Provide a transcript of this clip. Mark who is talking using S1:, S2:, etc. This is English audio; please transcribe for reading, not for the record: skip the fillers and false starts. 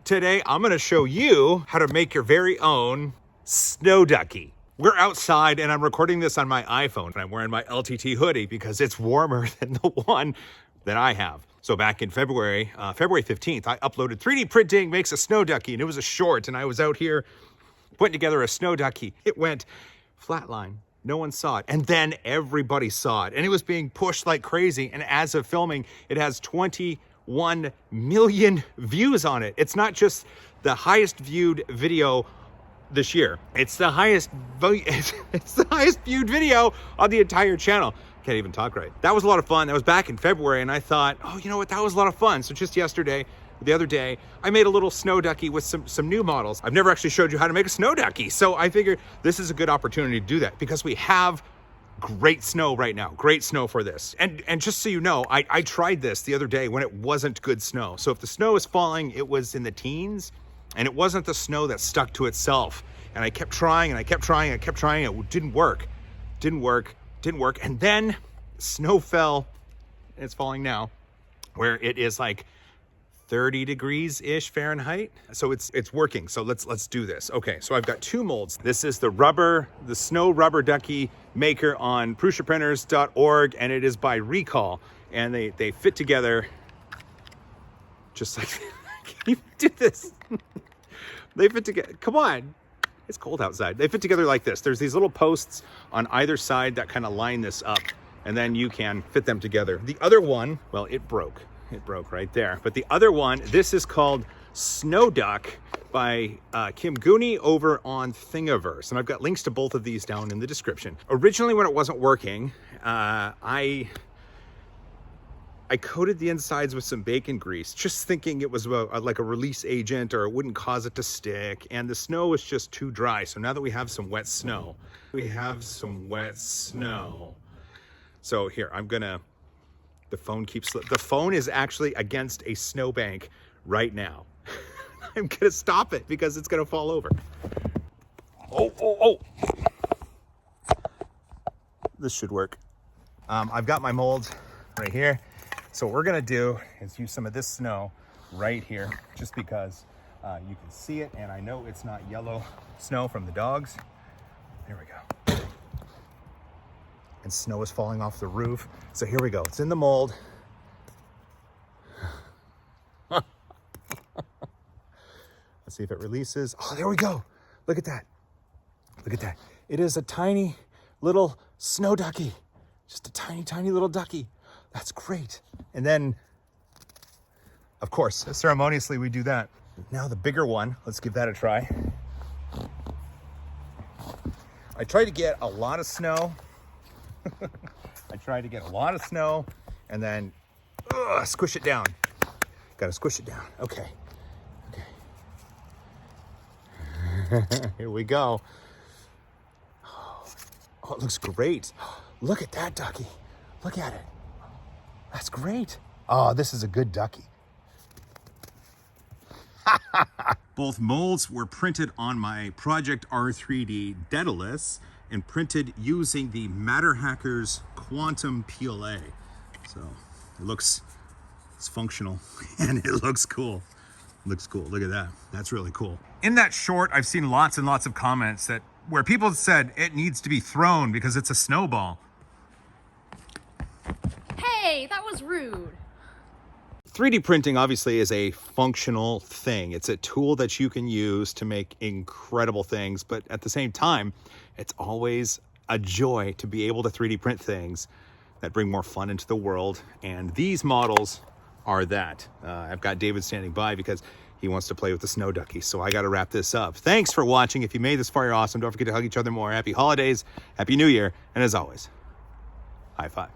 S1: Today, I'm gonna show you how to make your very own snow ducky. We're outside and I'm recording this on my iPhone. And I'm wearing my LTT hoodie because it's warmer than the one that I have. So back in February 15th, I uploaded 3D printing makes a snow ducky, and it was a short, and I was out here putting together a snow ducky. It went flatline. No one saw it. And then everybody saw it, and it was being pushed like crazy. And as of filming, it has 21 million views on it. It's not just the highest viewed video this year. It's the highest it's the highest viewed video on the entire channel. Can't even talk right. That was a lot of fun. That was back in February, and I thought, oh, you know what? That was a lot of fun. So just yesterday, the other day, I made a little snow ducky with some new models. I've never actually showed you how to make a snow ducky. So I figured this is a good opportunity to do that because we have great snow right now. Great snow for this. And just so you know, I tried this the other day when it wasn't good snow. So if the snow is falling, it was in the teens, and it wasn't the snow that stuck to itself. And I kept trying and I kept trying and I kept trying. It didn't work. And then snow fell, and it's falling now, where it is like 30 degrees-ish Fahrenheit. So it's working. So let's do this. Okay, so I've got two molds. This is the snow rubber ducky maker on prusaprinters.org, and it is by Recall. And they fit together just like, I can't even do this. They fit together, come on. It's cold outside. They fit together like this. There's these little posts on either side that kind of line this up, and then you can fit them together. The other one, well, it broke. It broke right there. But the other one, this is called Snow Duck by kimgooni over on Thingiverse. And I've got links to both of these down in the description. Originally, when it wasn't working, I coated the insides with some bacon grease, just thinking it was like a release agent or it wouldn't cause it to stick. And the snow was just too dry. So now that we have some wet snow, So here, the phone keeps slipping. The phone is actually against a snowbank right now. I'm gonna stop it because it's gonna fall over. Oh. This should work. I've got my molds right here. So what we're gonna do is use some of this snow right here, just because you can see it, and I know it's not yellow snow from the dogs. There we go. And snow is falling off the roof. So here we go, it's in the mold. Let's see if it releases. Oh, there we go. Look at that. Look at that. It is a tiny little snow ducky. Just a tiny, tiny little ducky. That's great. And then, of course, ceremoniously we do that. Now the bigger one, let's give that a try. I try to get a lot of snow. And then squish it down. Gotta squish it down. Okay. Here we go. Oh, it looks great. Look at that ducky. Look at it. That's great. Oh, this is a good ducky. Both molds were printed on my Project R3D Daedalus and printed using the Matterhackers Quantum PLA. So it's functional and it looks cool. Look at that. That's really cool. In that short, I've seen lots and lots of comments where people said it needs to be thrown because it's a snowball.
S2: Hey, that was rude.
S1: 3D printing obviously is a functional thing. It's a tool that you can use to make incredible things, but at the same time, it's always a joy to be able to 3D print things that bring more fun into the world. And these models are that. I've got David standing by because he wants to play with the snow ducky. So I got to wrap this up. Thanks for watching. If you made this far, you're awesome. Don't forget to hug each other more. Happy holidays, Happy New Year. And as always, high five.